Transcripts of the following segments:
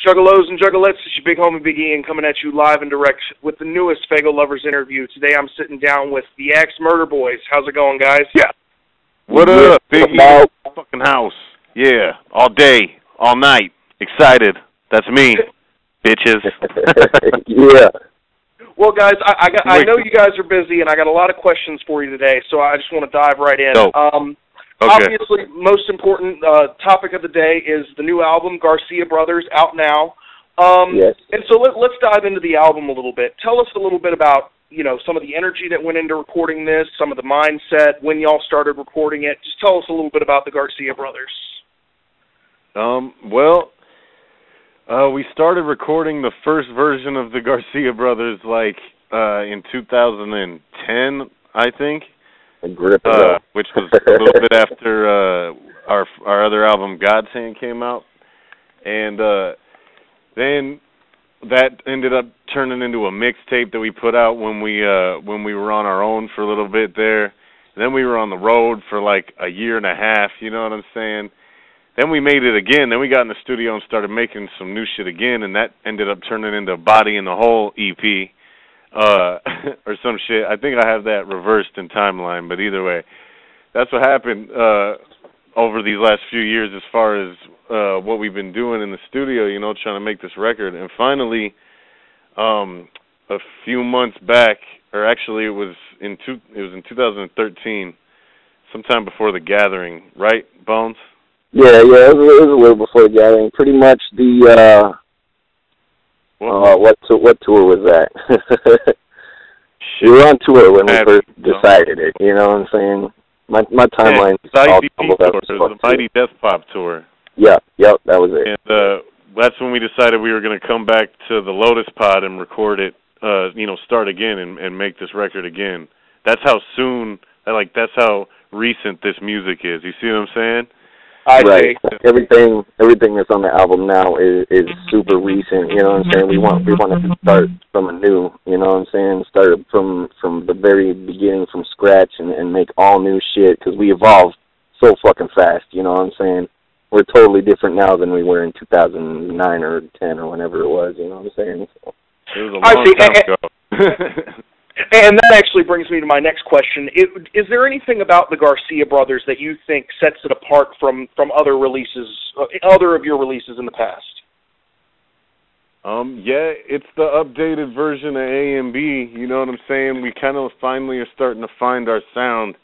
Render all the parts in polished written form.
Juggalos and Juggalettes, it's your big homie Big Ian coming at you live and direct with the newest Faygoluvers interview. Today I'm sitting down with the Axe Murder Boys. How's it going, guys? Yeah. What up, Big Ian? Fucking house. Yeah, all day, all night. Excited. That's me, bitches. Yeah. Well, guys, I know you guys are busy, and I got a lot of questions for you today, so I just want to dive right in. Okay. Obviously, most important topic of the day is the new album, Garcia Brothers, out now. Yes. And so let's dive into the album a little bit. Tell us a little bit about, you know, some of the energy that went into recording this, some of the mindset, when y'all started recording it. Just tell us a little bit about the Garcia Brothers. We started recording the first version of the Garcia Brothers, in 2010, I think. Which was a little bit after our other album, God's Hand, came out. And then that ended up turning into a mixtape that we put out when we were on our own for a little bit there. And then we were on the road for like a year and a half, you know what I'm saying? Then we made it again. Then we got in the studio and started making some new shit again, and that ended up turning into Body in the Hole EP. Or some shit. I think I have that reversed in timeline, but either way, that's what happened over these last few years as far as what we've been doing in the studio, you know, trying to make this record. And finally, a few months back, or actually it was in 2013, sometime before the Gathering, right, Bones? Yeah, it was a little before the Gathering. Pretty much the what tour was that? We were on tour when we first decided it, you know what I'm saying? My timeline is all tumbled up. It was the Mighty Death Pop tour. Yep, that was it. And that's when we decided we were going to come back to the Lotus Pod and record it, start again and make this record again. That's how that's how recent this music is. You see what I'm saying? Right. Everything that's on the album now is super recent, you know what I'm saying? We wanted to start from anew, you know what I'm saying? Start from the very beginning, from scratch, and make all new shit, because we evolved so fucking fast, you know what I'm saying? We're totally different now than we were in 2009 or 10 or whenever it was, you know what I'm saying? So, it was a long time ago. And that actually brings me to my next question. Is there anything about the Garcia Brothers that you think sets it apart from other releases, other of your releases in the past? Yeah, it's the updated version of A and B, you know what I'm saying? We kind of finally are starting to find our sound,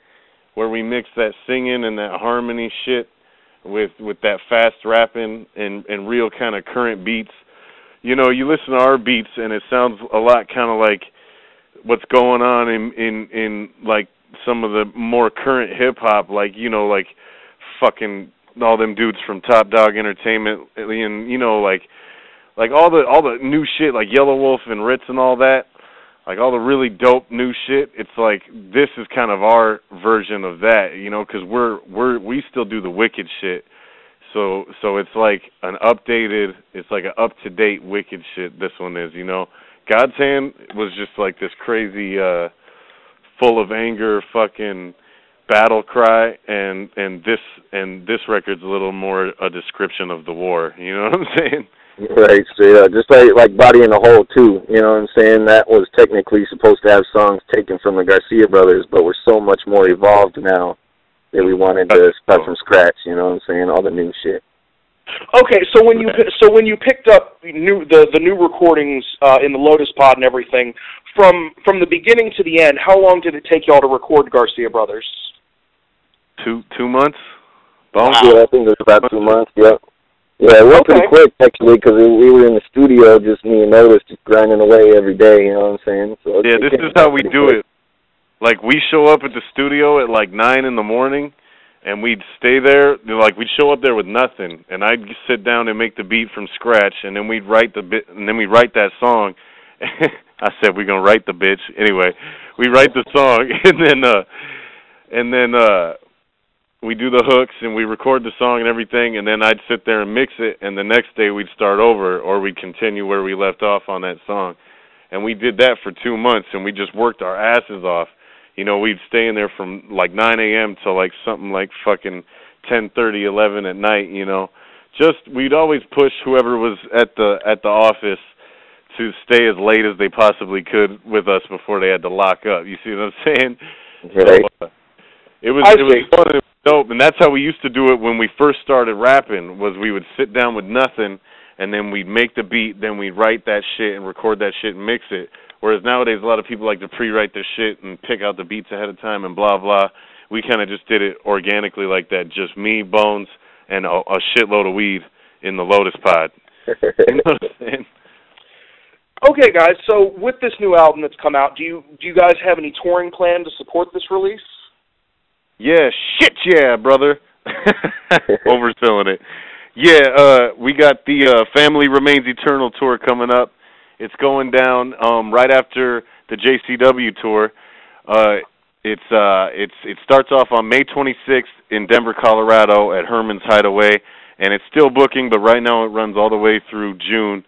where we mix that singing and that harmony shit with that fast rapping and real kind of current beats. You know, you listen to our beats and it sounds a lot kind of like what's going on in like some of the more current hip hop, like, you know, like fucking all them dudes from Top Dog Entertainment, and you know, like all the new shit, like Yellow Wolf and Ritz and all that, like all the really dope new shit. It's like this is kind of our version of that, you know, because we still do the wicked shit. So it's like an updated, it's like an up to date wicked shit. This one is, you know. God's Hand was just like this crazy, full of anger, fucking battle cry, and this record's a little more a description of the war. You know what I'm saying? Right, straight up. Just like Body in the Hole too. You know what I'm saying? That was technically supposed to have songs taken from the Garcia Brothers, but we're so much more evolved now that we wanted to start from scratch. You know what I'm saying? All the new shit. Okay, so when you picked up the new recordings in the Lotus Pod and everything, from the beginning to the end, how long did it take y'all to record Garcia Brothers? 2 months. Wow. Yeah, I think it was about 2 months. Yep. Yeah, it went pretty quick actually, because we were in the studio, just me and Otis, just grinding away every day. You know what I'm saying? So yeah, this is how we do it. Like, we show up at the studio at like 9 in the morning. And we'd stay there, like we'd show up there with nothing, and I'd sit down and make the beat from scratch, and then we'd write we'd write that song. I said we're gonna write the bitch anyway. We write the song, and then we do the hooks and we record the song and everything, and then I'd sit there and mix it, and the next day we'd start over, or we'd continue where we left off on that song. And we did that for 2 months, and we just worked our asses off. You know, we'd stay in there from like 9 a.m. till like something like fucking 10:30, 11 at night, you know, we'd always push whoever was at the office to stay as late as they possibly could with us before they had to lock up. You see what I'm saying? Right. So, it was fun and it was dope, and that's how we used to do it when we first started rapping. Was we would sit down with nothing, and then we'd make the beat, then we'd write that shit and record that shit and mix it. Whereas nowadays, a lot of people like to pre-write their shit and pick out the beats ahead of time and blah blah. We kind of just did it organically like that. Just me, Bones, and a shitload of weed in the Lotus Pod. You know what I'm saying? Okay, guys. So with this new album that's come out, do you guys have any touring plan to support this release? Yeah, shit, yeah, brother. Overselling it. Yeah, we got the Family Remains Eternal tour coming up. It's going down right after the JCW tour. It starts off on May 26th in Denver, Colorado at Herman's Hideaway, and it's still booking, but right now it runs all the way through June.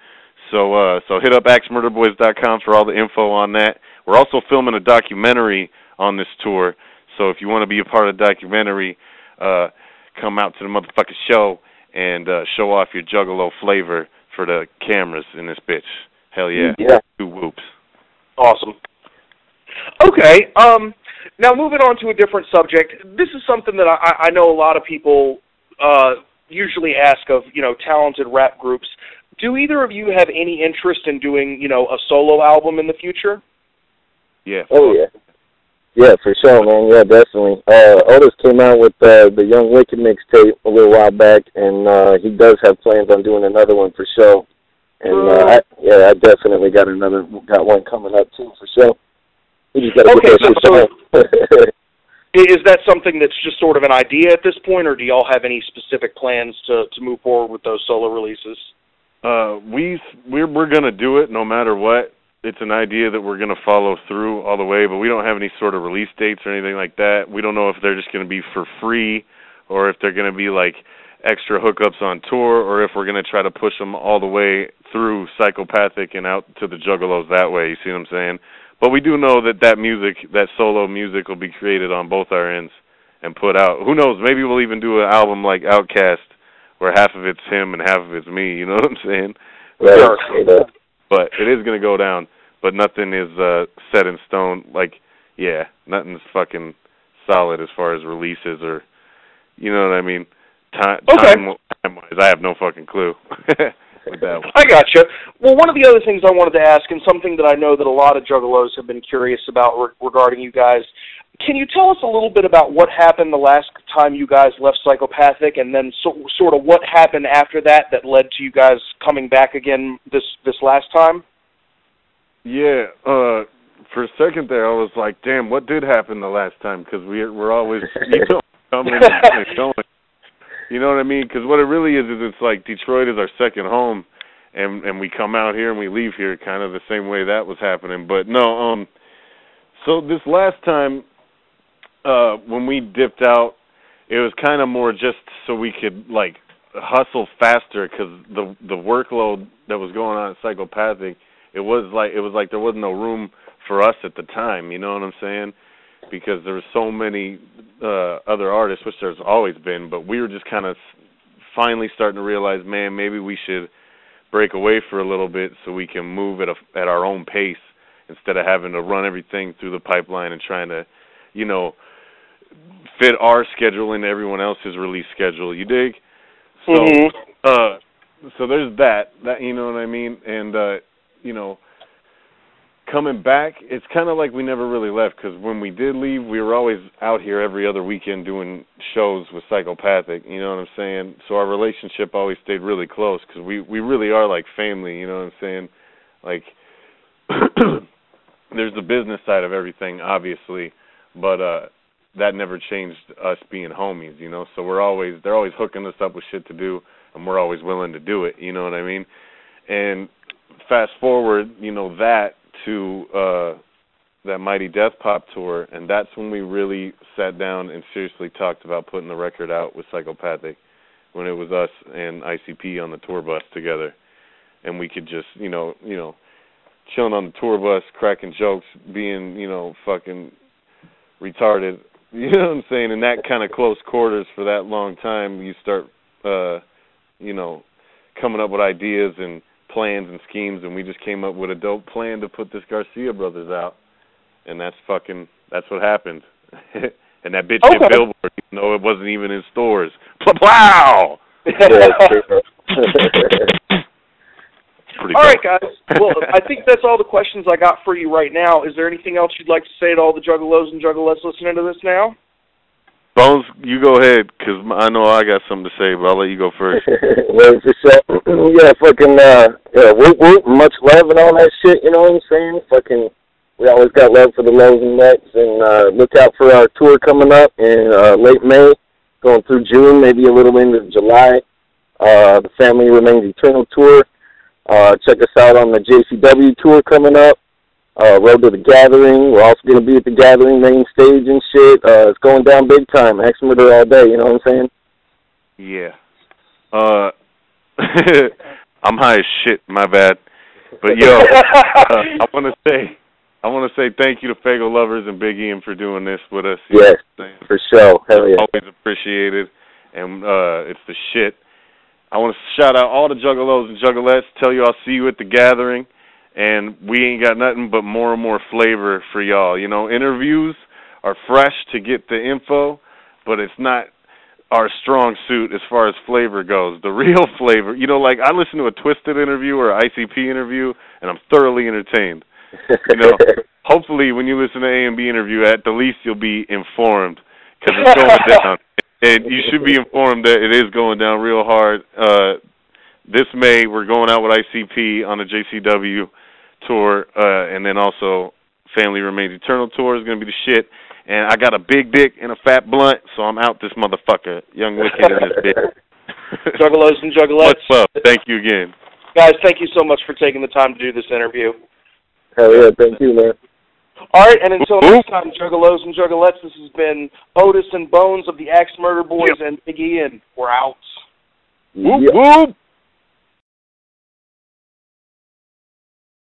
So hit up axemurderboys.com for all the info on that. We're also filming a documentary on this tour, so if you want to be a part of the documentary, come out to the motherfucking show and show off your Juggalo flavor for the cameras in this bitch. Hell yeah. Yeah. 2 whoops. Awesome. Okay, now moving on to a different subject. This is something that I know a lot of people usually ask of, talented rap groups. Do either of you have any interest in doing, a solo album in the future? Yeah. Oh, yeah. Yeah, for sure, man. Yeah, definitely. Otis came out with the Young Wicked mixtape a little while back, and he does have plans on doing another one for sure. And I definitely got one coming up too for sure. We just gotta get that shit is that something that's just sort of an idea at this point, or do y'all have any specific plans to move forward with those solo releases? We're gonna do it no matter what. It's an idea that we're gonna follow through all the way, but we don't have any sort of release dates or anything like that. We don't know if they're just gonna be for free or if they're gonna be like extra hookups on tour, or if we're going to try to push them all the way through Psychopathic and out to the Juggalos that way, you see what I'm saying? But we do know that music, that solo music, will be created on both our ends and put out. Who knows, maybe we'll even do an album like Outkast, where half of it's him and half of it's me, you know what I'm saying? Right. But it is going to go down, but nothing is set in stone. Like, yeah, nothing's fucking solid as far as releases or, you know what I mean? Time-wise, I have no fucking clue with that one. I gotcha. Well, one of the other things I wanted to ask, and something that I know that a lot of Juggalos have been curious about regarding you guys, can you tell us a little bit about what happened the last time you guys left Psychopathic, and then sort of what happened after that led to you guys coming back again this last time? Yeah, for a second there, I was like, damn, what did happen the last time? Because we're always coming and going. You know what I mean? Because what it really is it's like Detroit is our second home, and we come out here and we leave here kind of the same way that was happening. But no, so this last time when we dipped out, it was kind of more just so we could like hustle faster because the workload that was going on at Psychopathic, it was like there wasn't no room for us at the time. You know what I'm saying? Because there were so many other artists, which there's always been, but we were just kind of finally starting to realize, man, maybe we should break away for a little bit so we can move at our own pace instead of having to run everything through the pipeline and trying to, fit our schedule into everyone else's release schedule. You dig? So, so there's that, you know what I mean? And, coming back, it's kind of like we never really left because when we did leave, we were always out here every other weekend doing shows with Psychopathic, you know what I'm saying? So our relationship always stayed really close because we really are like family, you know what I'm saying? Like, there's the business side of everything, obviously, but that never changed us being homies, So they're always hooking us up with shit to do, and we're always willing to do it, you know what I mean? And fast forward, that to that Mighty Death Pop tour, and that's when we really sat down and seriously talked about putting the record out with Psychopathic, when it was us and ICP on the tour bus together, and we could just, chilling on the tour bus, cracking jokes, being, fucking retarded, you know what I'm saying? In that kind of close quarters for that long time, you start you know, coming up with ideas and plans and schemes, and we just came up with a dope plan to put this Garcia Brothers out, and that's what happened. And that bitch hit Billboard, even though it wasn't even in stores. Wow! All right, guys. Well, I think that's all the questions I got for you right now. Is there anything else you'd like to say to all the juggalos and juggalettes listening to this now? Bones, you go ahead, because I know I got something to say, but I'll let you go first. Well, for sure. Yeah, fucking, whoop, whoop, much love and all that shit, you know what I'm saying? Fucking, we always got love for the lows and nets, and look out for our tour coming up in late May, going through June, maybe a little into July. The Family Remains Eternal tour. Check us out on the JCW tour coming up. Road to the Gathering. We're also going to be at the Gathering main stage and shit. It's going down big time. Axe Murder all day, you know what I'm saying? Yeah. I'm high as shit, my bad. But yo, I want to say thank you to Faygoluvers and Big Ian for doing this with us. Yes, for sure. Hell yeah. Always appreciated, and it's the shit. I want to shout out all the juggalos and juggalettes, tell you I'll see you at the Gathering, and we ain't got nothing but more and more flavor for y'all. You know, interviews are fresh to get the info, but it's not our strong suit as far as flavor goes. The real flavor, you know, like I listen to a Twisted interview or an ICP interview, and I'm thoroughly entertained. You know, hopefully when you listen to A&B interview, at the least you'll be informed, because it's going down. And you should be informed that it is going down real hard. This May, we're going out with ICP on the JCW tour, and then also Family Remains Eternal tour is going to be the shit. And I got a big dick and a fat blunt, so I'm out this motherfucker. Young Wicked in this bitch. Juggalos and juggalettes. Much love. Thank you again. Guys, thank you so much for taking the time to do this interview. Hell yeah, thank you, man. All right, and until next time, juggalos and juggalettes, this has been Otis and Bonez of the Axe Murder Boys and Big Ian. We're out. Whoop, whoop.